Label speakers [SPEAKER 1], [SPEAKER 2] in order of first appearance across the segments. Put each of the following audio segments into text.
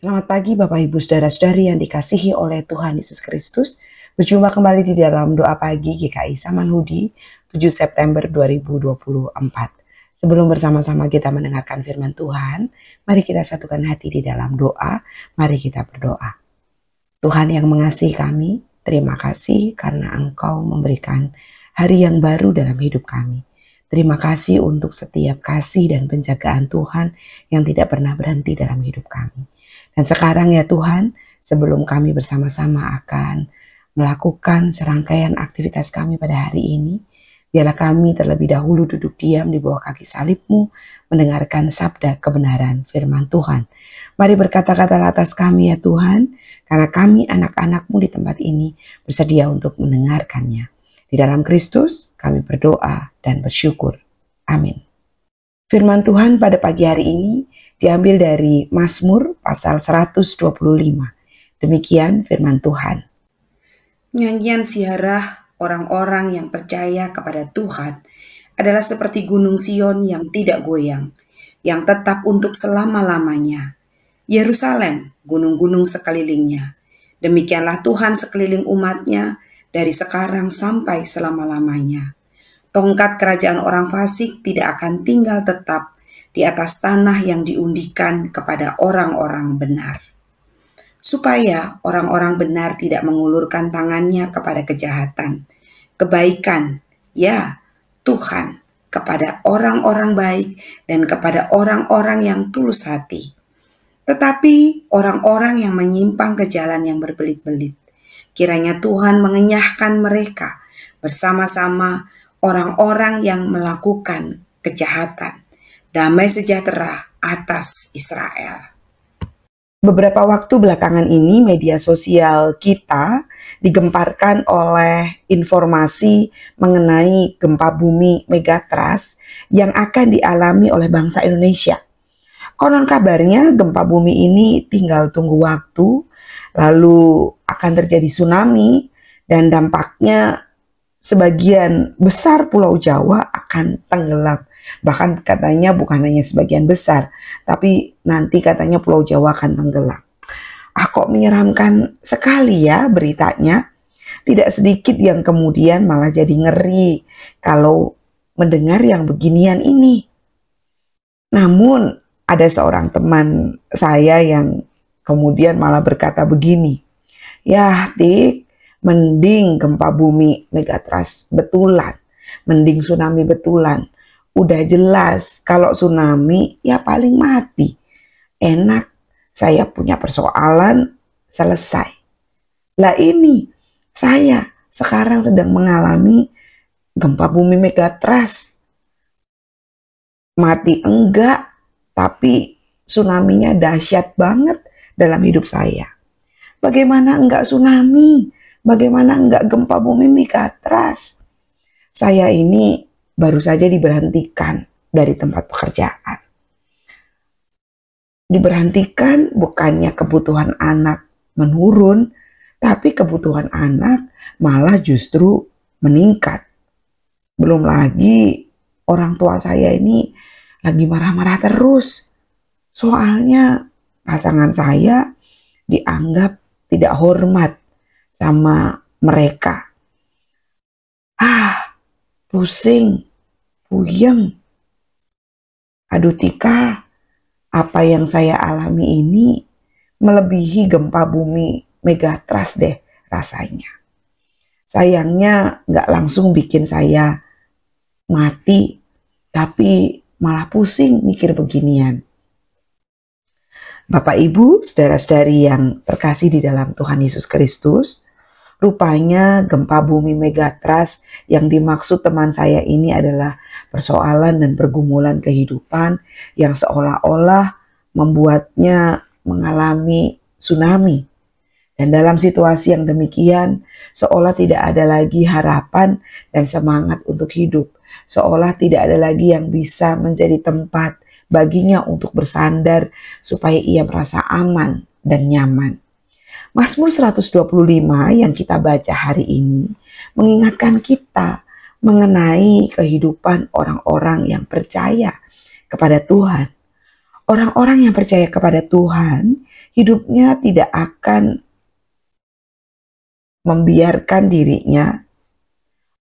[SPEAKER 1] Selamat pagi Bapak Ibu Saudara-saudari yang dikasihi oleh Tuhan Yesus Kristus. Berjumpa kembali di dalam doa pagi GKI Samanhudi 7 September 2024. Sebelum bersama-sama kita mendengarkan firman Tuhan, mari kita satukan hati di dalam doa. Mari kita berdoa. Tuhan yang mengasihi kami, terima kasih karena Engkau memberikan hari yang baru dalam hidup kami. Terima kasih untuk setiap kasih dan penjagaan Tuhan yang tidak pernah berhenti dalam hidup kami. Dan sekarang ya Tuhan, sebelum kami bersama-sama akan melakukan serangkaian aktivitas kami pada hari ini, biarlah kami terlebih dahulu duduk diam di bawah kaki salib-Mu, mendengarkan sabda kebenaran firman Tuhan. Mari berkata-kata atas kami ya Tuhan, karena kami anak-anak-Mu di tempat ini bersedia untuk mendengarkannya. Di dalam Kristus kami berdoa dan bersyukur. Amin. Firman Tuhan pada pagi hari ini diambil dari Mazmur pasal 125. Demikian firman Tuhan.
[SPEAKER 2] Nyanyian ziarah orang-orang yang percaya kepada Tuhan adalah seperti gunung Sion yang tidak goyang, yang tetap untuk selama-lamanya. Yerusalem, gunung-gunung sekelilingnya. Demikianlah Tuhan sekeliling umatnya dari sekarang sampai selama-lamanya. Tongkat kerajaan orang fasik tidak akan tinggal tetap di atas tanah yang diundikan kepada orang-orang benar. Supaya orang-orang benar tidak mengulurkan tangannya kepada kejahatan. Kebaikan, ya Tuhan, kepada orang-orang baik dan kepada orang-orang yang tulus hati. Tetapi orang-orang yang menyimpang ke jalan yang berbelit-belit, kiranya Tuhan mengenyahkan mereka bersama-sama orang-orang yang melakukan kejahatan. Damai sejahtera atas Israel.
[SPEAKER 1] Beberapa waktu belakangan ini media sosial kita digemparkan oleh informasi mengenai gempa bumi megatrust yang akan dialami oleh bangsa Indonesia. Konon kabarnya gempa bumi ini tinggal tunggu waktu, lalu akan terjadi tsunami dan dampaknya sebagian besar Pulau Jawa akan tenggelam. Bahkan katanya bukan hanya sebagian besar, tapi nanti katanya Pulau Jawa akan tenggelam. Kok menyeramkan sekali ya beritanya. Tidak sedikit yang kemudian malah jadi ngeri kalau mendengar yang beginian ini. Namun ada seorang teman saya yang kemudian malah berkata begini, "Ya Dik, mending gempa bumi megatrust betulan, mending tsunami betulan. Udah jelas kalau tsunami ya paling mati. Enak, saya punya persoalan, selesai." Lah ini, saya sekarang sedang mengalami gempa bumi megatrust. Mati enggak, tapi tsunami-nya dahsyat banget dalam hidup saya. Bagaimana enggak tsunami? Bagaimana enggak gempa bumi megatrust? Saya ini baru saja diberhentikan dari tempat pekerjaan. Diberhentikan bukannya kebutuhan anak menurun, tapi kebutuhan anak malah justru meningkat. Belum lagi orang tua saya ini lagi marah-marah terus. Soalnya pasangan saya dianggap tidak hormat sama mereka. Pusing, puyeng. Aduh Tika, apa yang saya alami ini melebihi gempa bumi megatrust deh rasanya. Sayangnya nggak langsung bikin saya mati, tapi malah pusing mikir beginian. Bapak Ibu, saudara-saudari yang terkasih di dalam Tuhan Yesus Kristus, rupanya gempa bumi megatrust yang dimaksud teman saya ini adalah persoalan dan pergumulan kehidupan yang seolah-olah membuatnya mengalami tsunami. Dan dalam situasi yang demikian, seolah tidak ada lagi harapan dan semangat untuk hidup. Seolah tidak ada lagi yang bisa menjadi tempat baginya untuk bersandar supaya ia merasa aman dan nyaman. Mazmur 125 yang kita baca hari ini mengingatkan kita mengenai kehidupan orang-orang yang percaya kepada Tuhan. Orang-orang yang percaya kepada Tuhan hidupnya tidak akan membiarkan dirinya,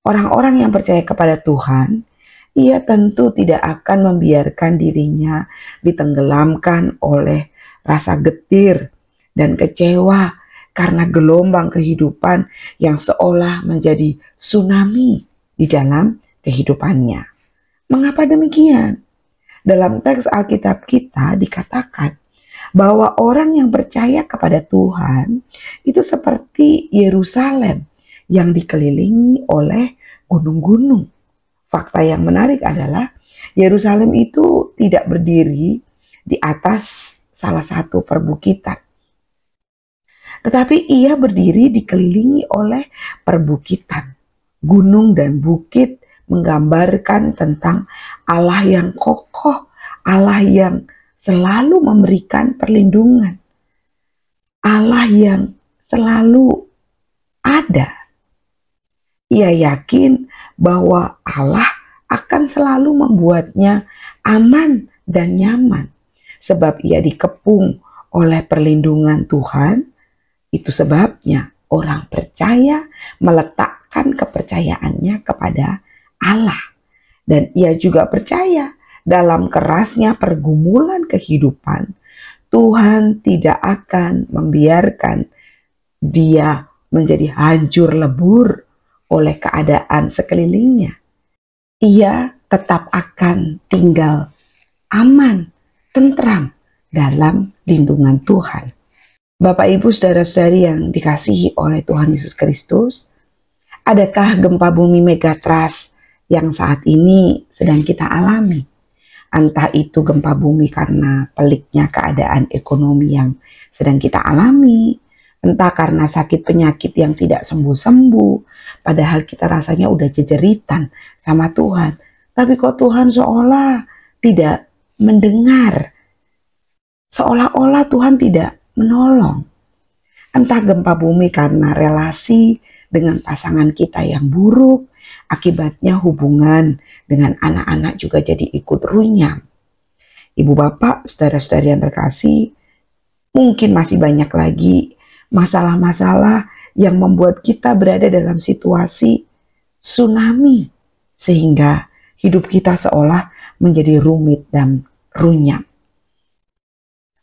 [SPEAKER 1] orang-orang yang percaya kepada Tuhan, ia tentu tidak akan membiarkan dirinya ditenggelamkan oleh rasa getir dan kecewa karena gelombang kehidupan yang seolah menjadi tsunami di dalam kehidupannya. Mengapa demikian? Dalam teks Alkitab kita dikatakan bahwa orang yang percaya kepada Tuhan itu seperti Yerusalem yang dikelilingi oleh gunung-gunung. Fakta yang menarik adalah Yerusalem itu tidak berdiri di atas salah satu perbukitan, tetapi ia berdiri dikelilingi oleh perbukitan. Gunung dan bukit menggambarkan tentang Allah yang kokoh, Allah yang selalu memberikan perlindungan, Allah yang selalu ada. Ia yakin bahwa Allah akan selalu membuatnya aman dan nyaman, sebab ia dikepung oleh perlindungan Tuhan. Itu sebabnya orang percaya meletakkan kepercayaannya kepada Allah. Dan ia juga percaya dalam kerasnya pergumulan kehidupan, Tuhan tidak akan membiarkan dia menjadi hancur lebur oleh keadaan sekelilingnya. Ia tetap akan tinggal aman, tentram dalam lindungan Tuhan. Bapak, Ibu, saudara-saudari yang dikasihi oleh Tuhan Yesus Kristus, adakah gempa bumi megatrust yang saat ini sedang kita alami? Entah itu gempa bumi karena peliknya keadaan ekonomi yang sedang kita alami, entah karena sakit penyakit yang tidak sembuh-sembuh, padahal kita rasanya udah jejeritan sama Tuhan. Tapi kok Tuhan seolah tidak mendengar, seolah-olah Tuhan tidak menolong. Entah gempa bumi karena relasi dengan pasangan kita yang buruk, akibatnya hubungan dengan anak-anak juga jadi ikut runyam. Ibu bapak, saudara-saudari yang terkasih, mungkin masih banyak lagi masalah-masalah yang membuat kita berada dalam situasi tsunami, sehingga hidup kita seolah menjadi rumit dan runyam.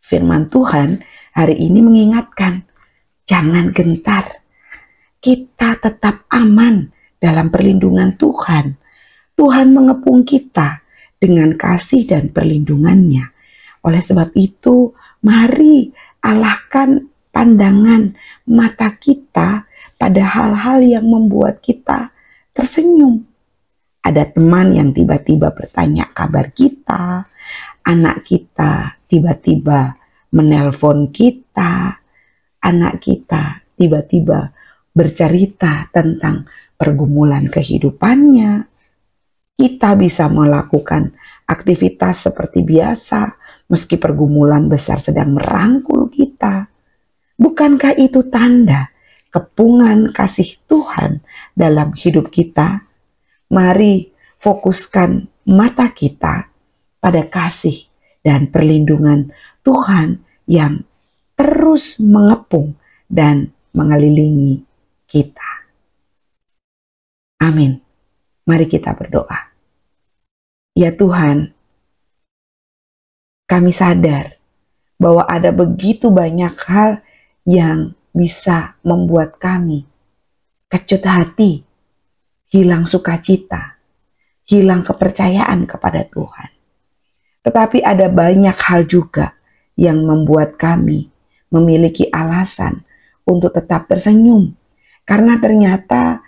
[SPEAKER 1] Firman Tuhan hari ini mengingatkan, jangan gentar. Kita tetap aman dalam perlindungan Tuhan. Tuhan mengepung kita dengan kasih dan perlindungannya. Oleh sebab itu, mari alahkan pandangan mata kita pada hal-hal yang membuat kita tersenyum. Ada teman yang tiba-tiba bertanya kabar kita, anak kita tiba-tiba menelpon kita, anak kita tiba-tiba bercerita tentang pergumulan kehidupannya. Kita bisa melakukan aktivitas seperti biasa meski pergumulan besar sedang merangkul kita. Bukankah itu tanda kepungan kasih Tuhan dalam hidup kita? Mari fokuskan mata kita pada kasih dan perlindungan Tuhan yang terus mengepung dan mengelilingi kita. Amin. Mari kita berdoa. Ya Tuhan, kami sadar bahwa ada begitu banyak hal yang bisa membuat kami kecut hati, hilang sukacita, hilang kepercayaan kepada Tuhan. Tetapi ada banyak hal juga yang membuat kami memiliki alasan untuk tetap tersenyum, karena ternyata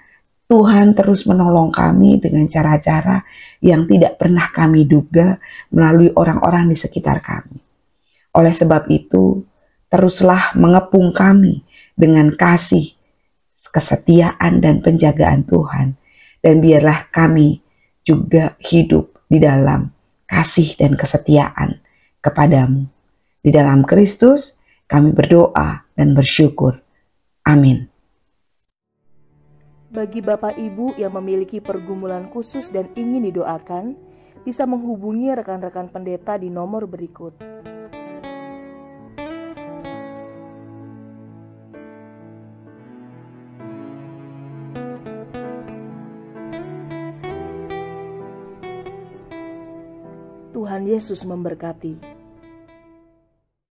[SPEAKER 1] Tuhan terus menolong kami dengan cara-cara yang tidak pernah kami duga melalui orang-orang di sekitar kami. Oleh sebab itu, teruslah mengepung kami dengan kasih, kesetiaan, dan penjagaan Tuhan. Dan biarlah kami juga hidup di dalam kasih dan kesetiaan kepadamu. Di dalam Kristus kami berdoa dan bersyukur. Amin.
[SPEAKER 3] Bagi Bapak Ibu yang memiliki pergumulan khusus dan ingin didoakan, bisa menghubungi rekan-rekan pendeta di nomor berikut. Tuhan Yesus memberkati.